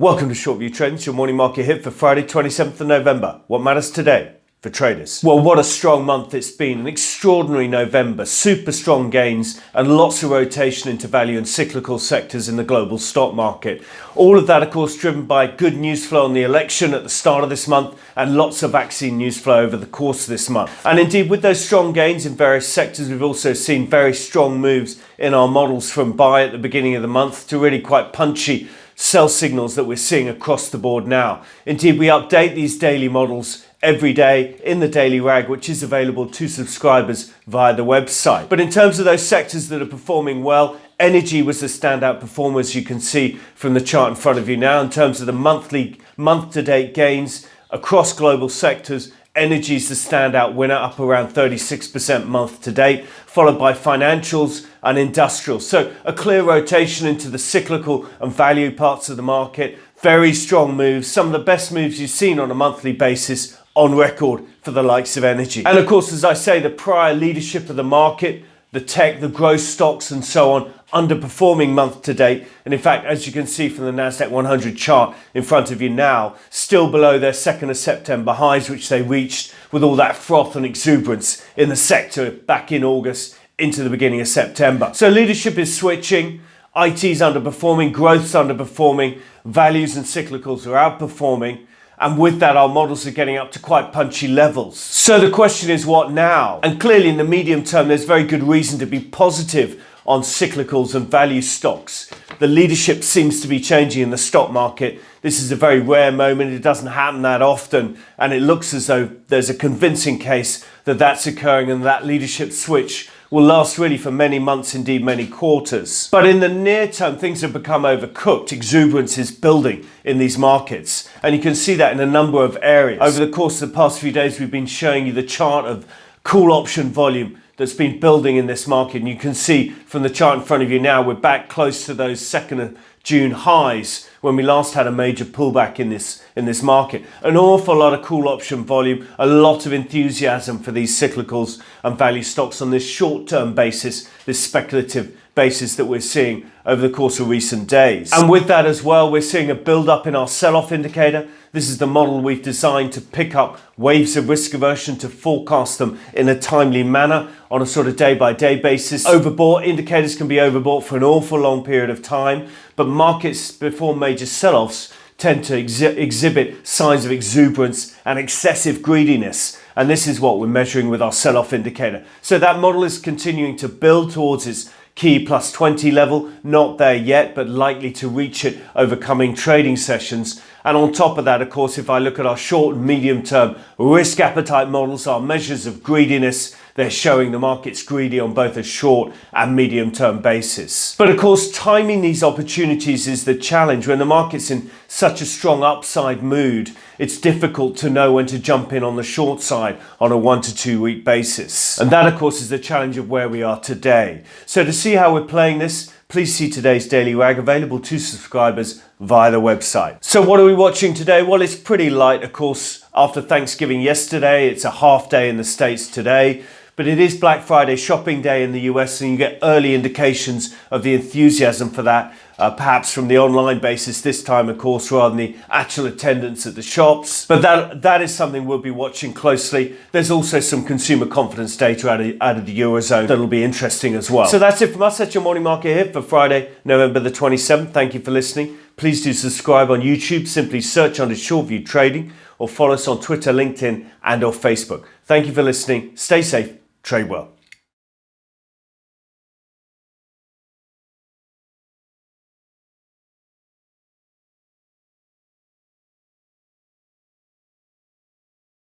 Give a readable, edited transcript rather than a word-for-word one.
Welcome to Shortview Trends, your morning market hit for Friday, 27th of November. What matters today for traders? Well, what a strong month it's been. An extraordinary November, super strong gains and lots of rotation into value and cyclical sectors in the global stock market. All of that, of course, driven by good news flow on the election at the start of this month and lots of vaccine news flow over the course of this month. And indeed, with those strong gains in various sectors, we've also seen very strong moves in our models from buy at the beginning of the month to really quite punchy sell signals that we're seeing across the board now. Indeed, we update these daily models every day in the daily rag, which is available to subscribers via the website. But in terms of those sectors that are performing well, energy was the standout performer, as you can see from the chart in front of you now. In terms of the month-to-date gains across global sectors, energy is the standout winner, up around 36% month to date, followed by financials and industrials. So a clear rotation into the cyclical and value parts of the market. Very strong moves, some of the best moves you've seen on a monthly basis on record for the likes of energy. And of course, as I say, the prior leadership of the market, the tech, the growth stocks and so on, underperforming month to date. And in fact, as you can see from the NASDAQ 100 chart in front of you now, still below their 2nd of September highs, which they reached with all that froth and exuberance in the sector back in August into the beginning of September. So leadership is switching, IT's underperforming, growth's underperforming, values and cyclicals are outperforming. And with that, our models are getting up to quite punchy levels. So the question is, what now? And clearly in the medium term, there's very good reason to be positive on cyclicals and value stocks. The leadership seems to be changing in the stock market. This is a very rare moment. It doesn't happen that often. And it looks as though there's a convincing case that that's occurring and that leadership switch will last really for many months, indeed many quarters. But in the near term, things have become overcooked. Exuberance is building in these markets. And you can see that in a number of areas. Over the course of the past few days, we've been showing you the chart of call option volume that's been building in this market. And you can see from the chart in front of you now, we're back close to those 2nd of June highs when we last had a major pullback in this market. An awful lot of call option volume, a lot of enthusiasm for these cyclicals and value stocks on this short-term basis, this speculative basis that we're seeing over the course of recent days. And with that as well, we're seeing a build-up in our sell-off indicator. This is the model we've designed to pick up waves of risk aversion, to forecast them in a timely manner on a sort of day-by-day basis. Overbought indicators can be overbought for an awful long period of time, but markets before major sell-offs tend to exhibit signs of exuberance and excessive greediness. And this is what we're measuring with our sell-off indicator. So that model is continuing to build towards its key plus 20 level, not there yet, but likely to reach it over coming trading sessions. And on top of that, of course, if I look at our short and medium term risk appetite models, our measures of greediness, they're showing the market's greedy on both a short and medium term basis. But of course, timing these opportunities is the challenge. When the market's in such a strong upside mood, it's difficult to know when to jump in on the short side on a 1 to 2 week basis. And that, of course, is the challenge of where we are today. So to see how we're playing this, please see today's Daily Rag available to subscribers via the website. So what are we watching today? Well, it's pretty light, of course, after Thanksgiving yesterday. It's a half day in the States today, but it is Black Friday shopping day in the US, and you get early indications of the enthusiasm for that, perhaps from the online basis this time, of course, rather than the actual attendance at the shops. But that is something we'll be watching closely. There's also some consumer confidence data out of the Eurozone that'll be interesting as well. So that's it from us. That's your morning market hit for Friday, November the 27th. Thank you for listening. Please do subscribe on YouTube. Simply search under Shortview Trading, or follow us on Twitter, LinkedIn, and or Facebook. Thank you for listening. Stay safe. Trade well.